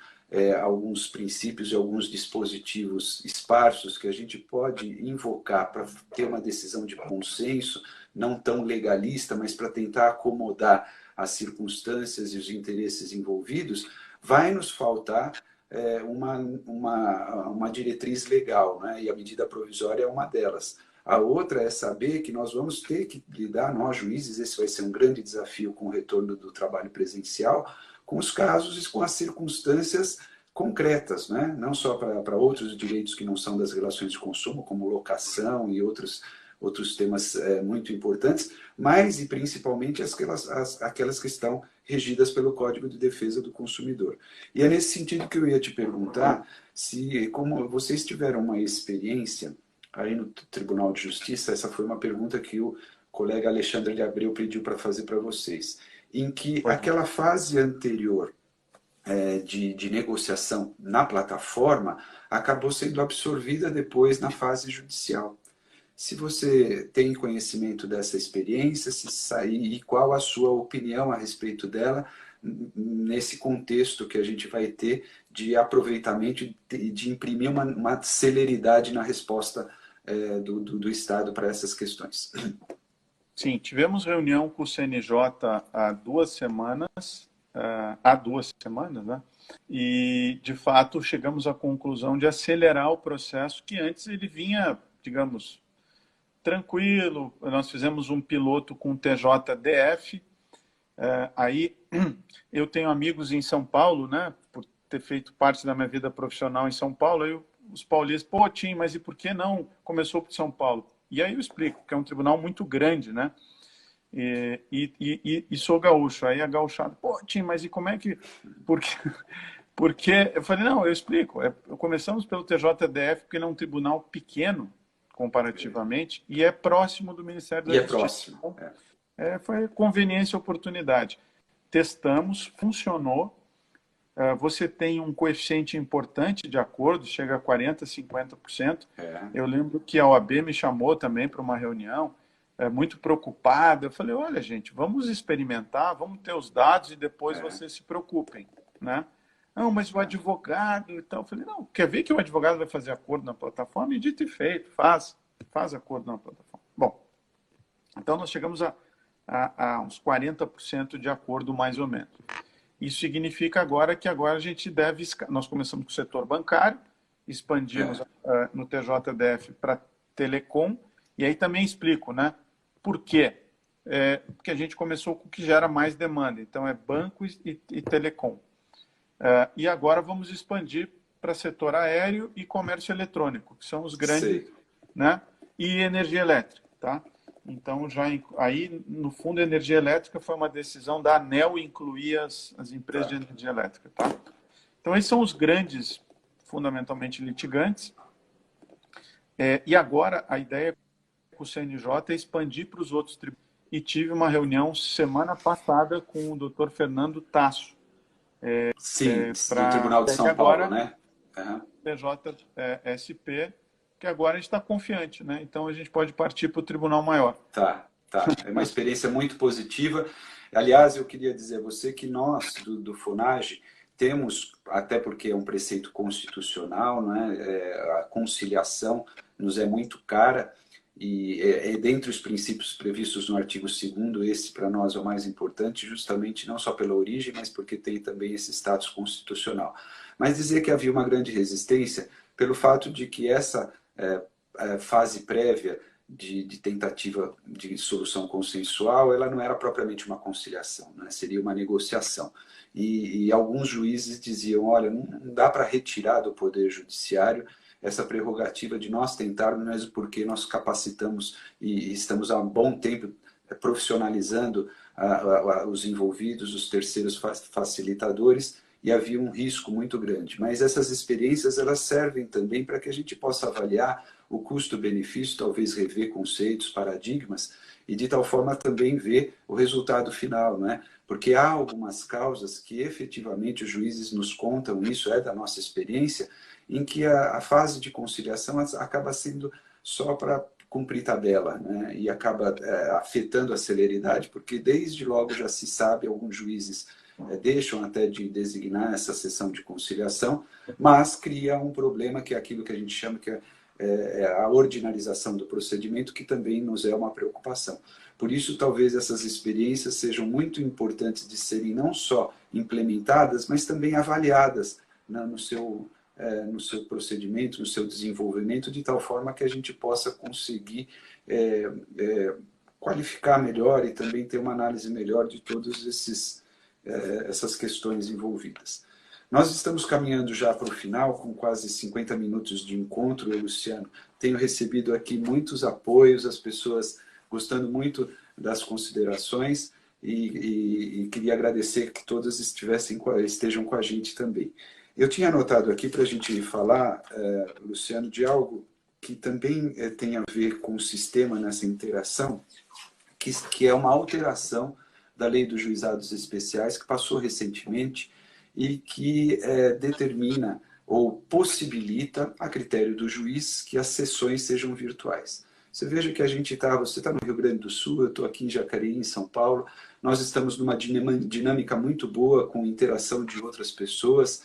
alguns princípios e alguns dispositivos esparsos que a gente pode invocar para ter uma decisão de consenso, não tão legalista, mas para tentar acomodar as circunstâncias e os interesses envolvidos, vai nos faltar uma diretriz legal, né? E a medida provisória é uma delas. A outra é saber que nós vamos ter que lidar, nós juízes, esse vai ser um grande desafio com o retorno do trabalho presencial, com os casos e com as circunstâncias concretas, né? Não só para outros direitos que não são das relações de consumo, como locação e outros temas muito importantes, mas e principalmente aquelas que estão regidas pelo Código de Defesa do Consumidor. E é nesse sentido que eu ia te perguntar se, como vocês tiveram uma experiência aí no Tribunal de Justiça, essa foi uma pergunta que o colega Alexandre de Abreu pediu para fazer para vocês, em que aquela fase anterior de negociação na plataforma acabou sendo absorvida depois na fase judicial. Se você tem conhecimento dessa experiência, se sair, e qual a sua opinião a respeito dela, nesse contexto que a gente vai ter de aproveitamento e de imprimir uma celeridade na resposta do Estado para essas questões. Sim, tivemos reunião com o CNJ há 2 semanas, né? E, de fato, chegamos à conclusão de acelerar o processo que antes ele vinha, digamos, tranquilo. Nós fizemos um piloto com o TJDF. Aí eu tenho amigos em São Paulo, né? Por ter feito parte da minha vida profissional em São Paulo. Aí os paulistas, pô, Tim, mas e por que não começou por São Paulo? E aí eu explico, que é um tribunal muito grande, né? E sou gaúcho. Aí a gauchada, pô, Tim, mas e como é que... Porque eu falei, não, eu explico. Começamos pelo TJDF, porque ele é um tribunal pequeno, comparativamente, e é próximo do Ministério da Justiça. Próximo. Foi conveniência e oportunidade. Testamos, funcionou. Você tem um coeficiente importante de acordo, chega a 40%, 50%. Eu lembro que a OAB me chamou também para uma reunião, muito preocupada. Eu falei, olha, gente, vamos experimentar, vamos ter os dados e depois vocês se preocupem, né? Não, mas o advogado e tal. Eu falei, não, quer ver que o advogado vai fazer acordo na plataforma? E dito e feito, faz acordo na plataforma. Bom, então nós chegamos a uns 40% de acordo, mais ou menos. Isso significa agora que agora a gente deve... Nós começamos com o setor bancário, expandimos no TJDF para telecom, e aí também explico, né? Por quê? Porque a gente começou com o que gera mais demanda, então é banco e telecom. E agora vamos expandir para setor aéreo e comércio eletrônico, que são os grandes, né? E energia elétrica, tá? Então, aí, no fundo, a energia elétrica foi uma decisão da ANEEL incluir as empresas de energia elétrica, tá? Então, esses são os grandes, fundamentalmente, litigantes. E agora, a ideia com o CNJ é expandir para os outros tribunais. E tive uma reunião semana passada com o doutor Fernando Tasso. Do Tribunal de São Paulo, né? TJSP, que agora a gente está confiante, né? Então a gente pode partir para o Tribunal Maior. Tá. É uma experiência muito positiva. Aliás, eu queria dizer a você que nós, do FONAGE, temos, até porque é um preceito constitucional, né? A conciliação nos é muito cara, e dentre os princípios previstos no artigo 2º, esse para nós é o mais importante, justamente não só pela origem, mas porque tem também esse status constitucional. Mas dizer que havia uma grande resistência pelo fato de que essa fase prévia de tentativa de solução consensual, ela não era propriamente uma conciliação, né? Seria uma negociação. E alguns juízes diziam, olha, não dá para retirar do Poder Judiciário essa prerrogativa de nós tentarmos, mesmo porque nós capacitamos e estamos há um bom tempo profissionalizando os envolvidos, os terceiros facilitadores, e havia um risco muito grande. Mas essas experiências, elas servem também para que a gente possa avaliar o custo-benefício, talvez rever conceitos, paradigmas, e de tal forma também ver o resultado final, né? Porque há algumas causas que efetivamente os juízes nos contam, isso é da nossa experiência, em que a fase de conciliação acaba sendo só para cumprir tabela, né? E acaba afetando a celeridade, porque desde logo já se sabe, alguns juízes deixam até de designar essa sessão de conciliação, mas cria um problema que é aquilo que a gente chama que é a ordinarização do procedimento, que também nos é uma preocupação. Por isso, talvez essas experiências sejam muito importantes de serem não só implementadas, mas também avaliadas, né, no seu procedimento, no seu desenvolvimento, de tal forma que a gente possa conseguir qualificar melhor e também ter uma análise melhor de todas essas questões envolvidas. Nós estamos caminhando já para o final, com quase 50 minutos de encontro, Luciano. Tenho recebido aqui muitos apoios, as pessoas gostando muito das considerações. e queria agradecer que todas estejam com a gente também. Eu tinha anotado aqui para a gente falar, Luciano, de algo que também tem a ver com o sistema nessa interação, que é uma alteração da Lei dos Juizados Especiais, que passou recentemente e que determina ou possibilita, a critério do juiz, que as sessões sejam virtuais. Você veja que você está no Rio Grande do Sul, eu estou aqui em Jacareí, em São Paulo, nós estamos numa dinâmica muito boa com interação de outras pessoas,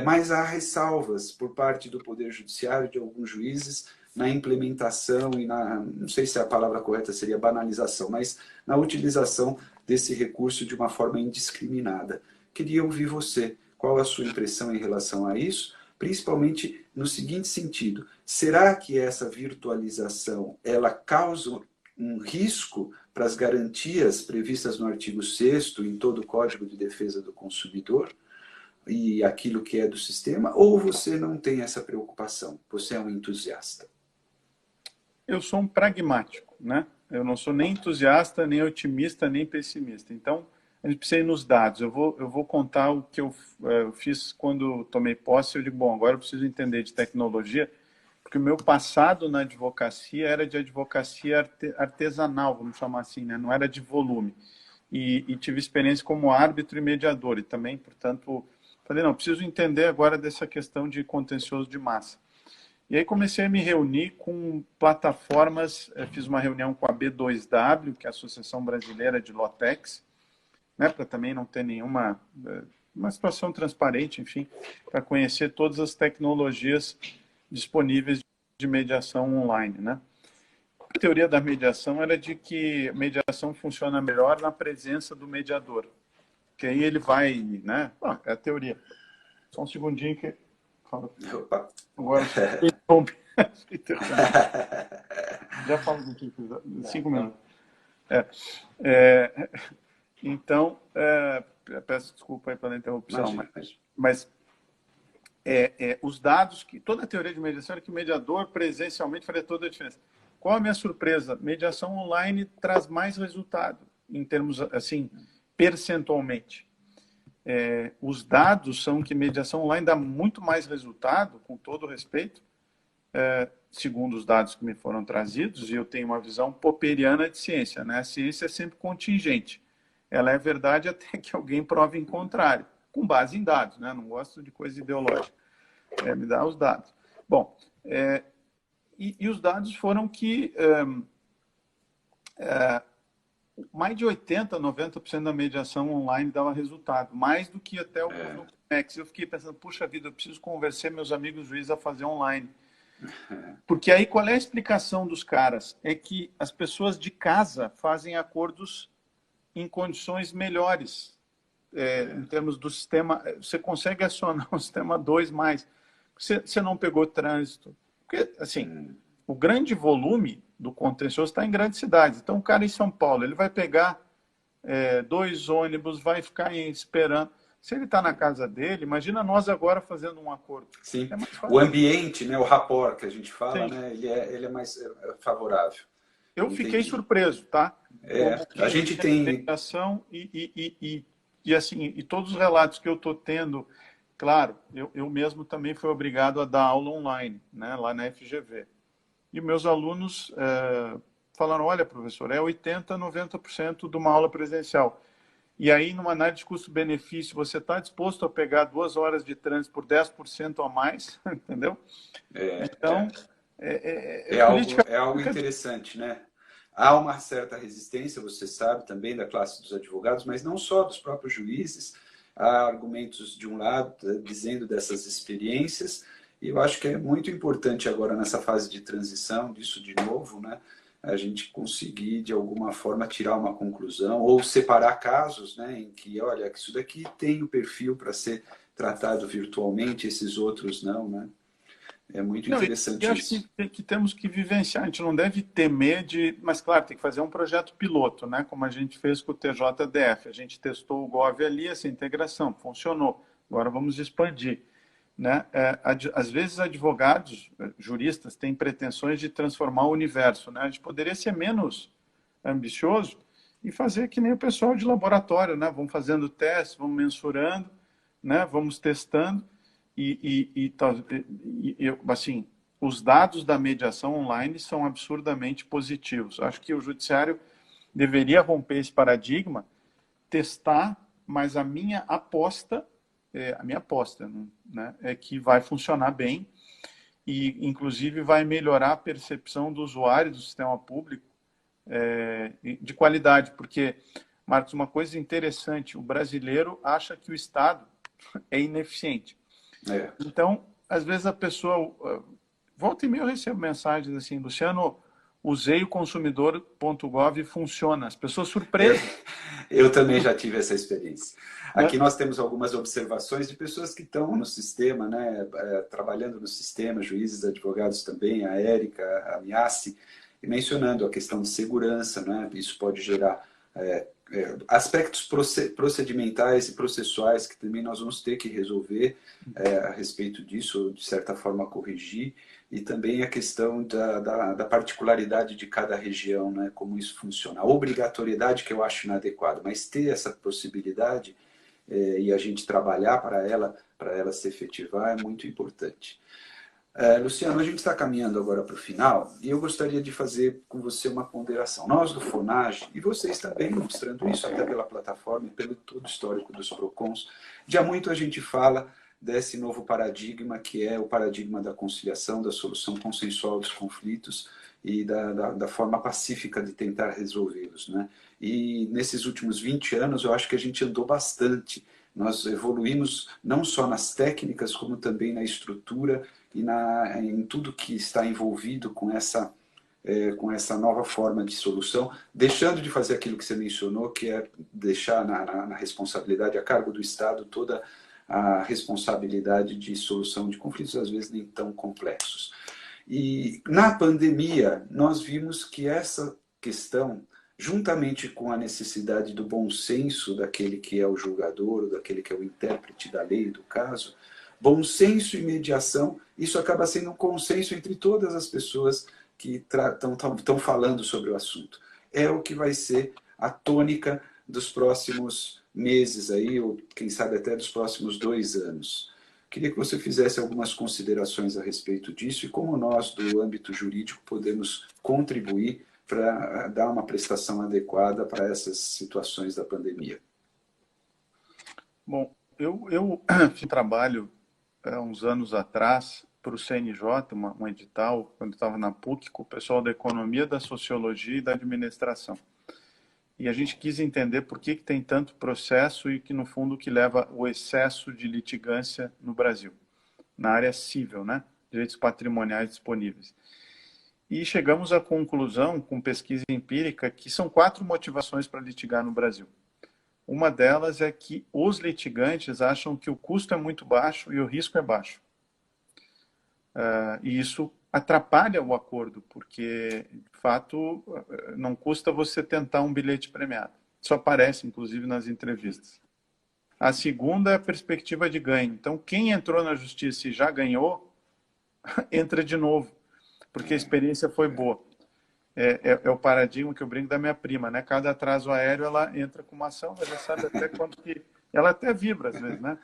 mas há ressalvas por parte do Poder Judiciário, de alguns juízes, na implementação e não sei se a palavra correta seria banalização, mas na utilização desse recurso de uma forma indiscriminada. Queria ouvir você. Qual a sua impressão em relação a isso? Principalmente no seguinte sentido: será que essa virtualização ela causa um risco para as garantias previstas no artigo 6º em todo o Código de Defesa do Consumidor e aquilo que é do sistema? Ou você não tem essa preocupação? Você é um entusiasta? Eu sou um pragmático, né? Eu não sou nem entusiasta, nem otimista, nem pessimista. Então, a gente precisa ir nos dados. Eu vou contar o que eu fiz quando tomei posse. Eu digo, bom, agora eu preciso entender de tecnologia, porque o meu passado na advocacia era de advocacia artesanal, vamos chamar assim, né? Não era de volume. E tive experiência como árbitro e mediador. E também, portanto, falei, não, preciso entender agora dessa questão de contencioso de massa. E aí comecei a me reunir com plataformas, fiz uma reunião com a B2W, que é a Associação Brasileira de Lotex, né, para também não ter nenhuma uma situação transparente, enfim, para conhecer todas as tecnologias disponíveis de mediação online, né? A teoria da mediação era de que a mediação funciona melhor na presença do mediador, que aí ele vai, né? É a teoria. Só um segundinho que... Opa. Agora, já falo do que 5 minutos. Então, peço desculpa aí pela interrupção, mas os dados, toda a teoria de mediação era que o mediador presencialmente faria toda a diferença. Qual a minha surpresa? Mediação online traz mais resultado, em termos, assim, percentualmente. Os dados são que mediação online dá muito mais resultado, com todo o respeito, segundo os dados que me foram trazidos, e eu tenho uma visão popperiana de ciência, né? A ciência é sempre contingente. Ela é verdade até que alguém prove em contrário, com base em dados, né? Não gosto de coisa ideológica. Me dá os dados. Bom, e os dados foram que mais de 80%, 90% da mediação online dava resultado, mais do que até o Comex. Eu fiquei pensando, puxa vida, eu preciso convencer meus amigos juízes a fazer online. Porque aí qual é a explicação dos caras? É que as pessoas de casa fazem acordos em condições melhores, em termos do sistema. Você consegue acionar o sistema 2+. Você não pegou trânsito. Porque, assim, o grande volume do contencioso está em grandes cidades. Então, o cara em São Paulo, ele vai pegar 2 ônibus, vai ficar esperando. Se ele está na casa dele, imagina nós agora fazendo um acordo. Sim. O ambiente, né, o rapport que a gente fala, Sim. né, ele é mais favorável. Eu fiquei surpreso, tá? A gente tem... Mediação e assim, e todos os relatos que eu estou tendo, claro, eu mesmo também fui obrigado a dar aula online, né, lá na FGV. E meus alunos falaram, olha, professor, 80%, 90% de uma aula presencial. E aí, numa análise de custo-benefício, você está disposto a pegar 2 horas de trânsito por 10% a mais, entendeu? Então, é algo interessante, né? Há uma certa resistência, você sabe, também da classe dos advogados, mas não só dos próprios juízes. Há argumentos de um lado dizendo dessas experiências, e eu acho que é muito importante agora nessa fase de transição, disso de novo, né? A gente conseguir, de alguma forma, tirar uma conclusão ou separar casos, né, em que, olha, isso daqui tem o perfil para ser tratado virtualmente, esses outros não, né? É muito interessante isso. Eu acho que temos que vivenciar, a gente não deve temer mas claro, tem que fazer um projeto piloto, né, como a gente fez com o TJDF. A gente testou o Gov ali, essa integração, funcionou. Agora vamos expandir. Né? Às vezes advogados, juristas, têm pretensões de transformar o universo. Né? A gente poderia ser menos ambicioso e fazer que nem o pessoal de laboratório, né? Vamos fazendo testes, vamos mensurando, né? Vamos testando assim, os dados da mediação online são absurdamente positivos. Acho que o judiciário deveria romper esse paradigma, testar, mas a minha aposta, né, é que vai funcionar bem e, inclusive, vai melhorar a percepção do usuário do sistema público de qualidade, porque, Marcos, uma coisa interessante, o brasileiro acha que o Estado é ineficiente. Então, às vezes a pessoa... Volta e meia eu recebo mensagens assim, Luciano, usei o consumidor.gov e funciona. As pessoas surpresas. Eu também já tive essa experiência. Aqui nós temos algumas observações de pessoas que estão no sistema, né, trabalhando no sistema, juízes, advogados também, a Érica, a Miassi, mencionando a questão de segurança, né, isso pode gerar aspectos procedimentais e processuais que também nós vamos ter que resolver a respeito disso, ou de certa forma corrigir, e também a questão da particularidade de cada região, né, como isso funciona. A obrigatoriedade que eu acho inadequada, mas ter essa possibilidade e a gente trabalhar para ela se efetivar é muito importante. Luciano, a gente está caminhando agora para o final e eu gostaria de fazer com você uma ponderação. Nós do FONAGE, e vocês também mostrando isso até pela plataforma e pelo todo o histórico dos PROCONs, já muito a gente fala desse novo paradigma que é o paradigma da conciliação, da solução consensual dos conflitos e da forma pacífica de tentar resolvê-los, né? E nesses últimos 20 anos eu acho que a gente andou bastante. Nós evoluímos não só nas técnicas, como também na estrutura e em tudo que está envolvido com essa nova forma de solução, deixando de fazer aquilo que você mencionou, que é deixar na responsabilidade, a cargo do Estado, toda a responsabilidade de solução de conflitos, às vezes nem tão complexos. E na pandemia, nós vimos que essa questão, juntamente com a necessidade do bom senso daquele que é o julgador, ou daquele que é o intérprete da lei do caso, bom senso e mediação, isso acaba sendo um consenso entre todas as pessoas que estão falando sobre o assunto. É o que vai ser a tônica dos próximos meses, aí, ou quem sabe até dos próximos 2 anos. Queria que você fizesse algumas considerações a respeito disso e como nós, do âmbito jurídico, podemos contribuir para dar uma prestação adequada para essas situações da pandemia. Bom, eu fiz um trabalho uns anos atrás para o CNJ, um edital, quando estava na PUC, com o pessoal da economia, da sociologia e da administração. E a gente quis entender por que tem tanto processo e que, no fundo, que leva o excesso de litigância no Brasil, na área civil, né? Direitos patrimoniais disponíveis. E chegamos à conclusão, com pesquisa empírica, que são 4 motivações para litigar no Brasil. Uma delas é que os litigantes acham que o custo é muito baixo e o risco é baixo. E isso atrapalha o acordo, porque, de fato, não custa você tentar um bilhete premiado. Isso aparece, inclusive, nas entrevistas. A segunda é a perspectiva de ganho. Então, quem entrou na justiça e já ganhou, entra de novo, porque a experiência foi boa. É o paradigma que eu brinco da minha prima, né? Cada atraso aéreo, ela entra com uma ação, ela já sabe até quanto que... Ela até vibra, às vezes, né?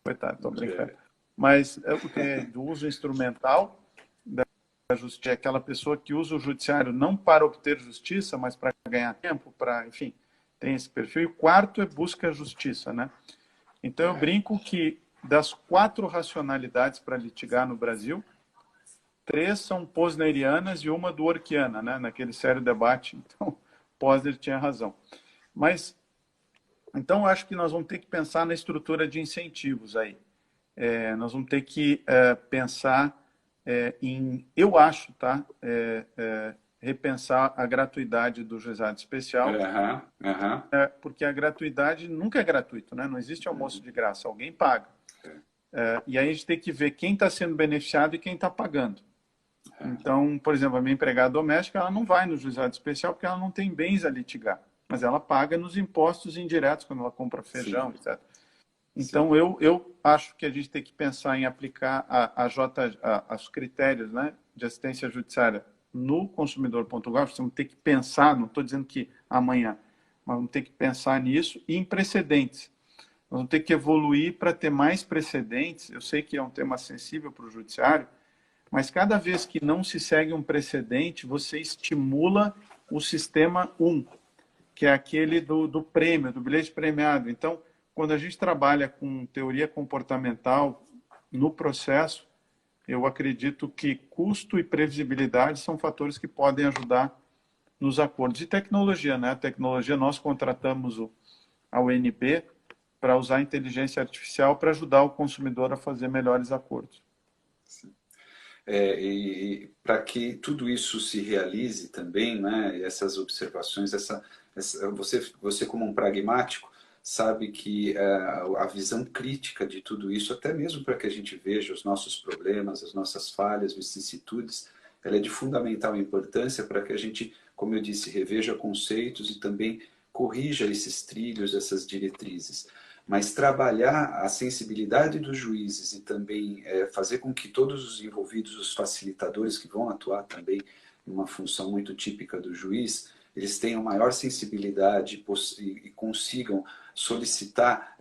Coitado, estou brincando. Mas do uso instrumental da justiça, é aquela pessoa que usa o judiciário não para obter justiça, mas para ganhar tempo, para, enfim, tem esse perfil. E o quarto é busca a justiça, né? Então, eu brinco que das 4 racionalidades para litigar no Brasil, 3 são posnerianas e uma dworkiana, né? Naquele sério debate. Então, Posner tinha razão. Mas, então, eu acho que nós vamos ter que pensar na estrutura de incentivos aí. Nós vamos ter que pensar em, eu acho, tá? Repensar a gratuidade do juizado especial, porque a gratuidade nunca é gratuito, né? Não existe almoço de graça, alguém paga. E aí a gente tem que ver quem está sendo beneficiado e quem está pagando. Então, por exemplo, a minha empregada doméstica, ela não vai no juizado especial porque ela não tem bens a litigar, mas ela paga nos impostos indiretos quando ela compra feijão, sim, etc. Então, eu acho que a gente tem que pensar em aplicar os critérios, né, de assistência judiciária no consumidor.gov, nós vamos ter que pensar, não estou dizendo que amanhã, mas vamos ter que pensar nisso e em precedentes. Nós vamos ter que evoluir para ter mais precedentes. Eu sei que é um tema sensível para o judiciário, mas cada vez que não se segue um precedente, você estimula o sistema 1, que é aquele do prêmio, do bilhete premiado. Então, quando a gente trabalha com teoria comportamental no processo, eu acredito que custo e previsibilidade são fatores que podem ajudar nos acordos. E tecnologia, né? A tecnologia, nós contratamos a UNB para usar a inteligência artificial para ajudar o consumidor a fazer melhores acordos. E para que tudo isso se realize também, né, essas observações, você como um pragmático, sabe que a visão crítica de tudo isso, até mesmo para que a gente veja os nossos problemas, as nossas falhas, vicissitudes, ela é de fundamental importância para que a gente, como eu disse, reveja conceitos e também corrija esses trilhos, essas diretrizes. Mas trabalhar a sensibilidade dos juízes e também fazer com que todos os envolvidos, os facilitadores que vão atuar também numa função muito típica do juiz, eles tenham maior sensibilidade e consigam solicitar,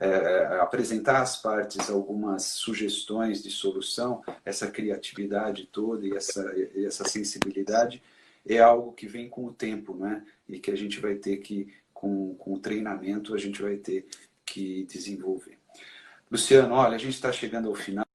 apresentar às partes algumas sugestões de solução, essa criatividade toda e essa sensibilidade é algo que vem com o tempo, né? E que a gente vai ter que, com o treinamento, a gente vai ter que desenvolver. Luciano, olha, a gente está chegando ao final.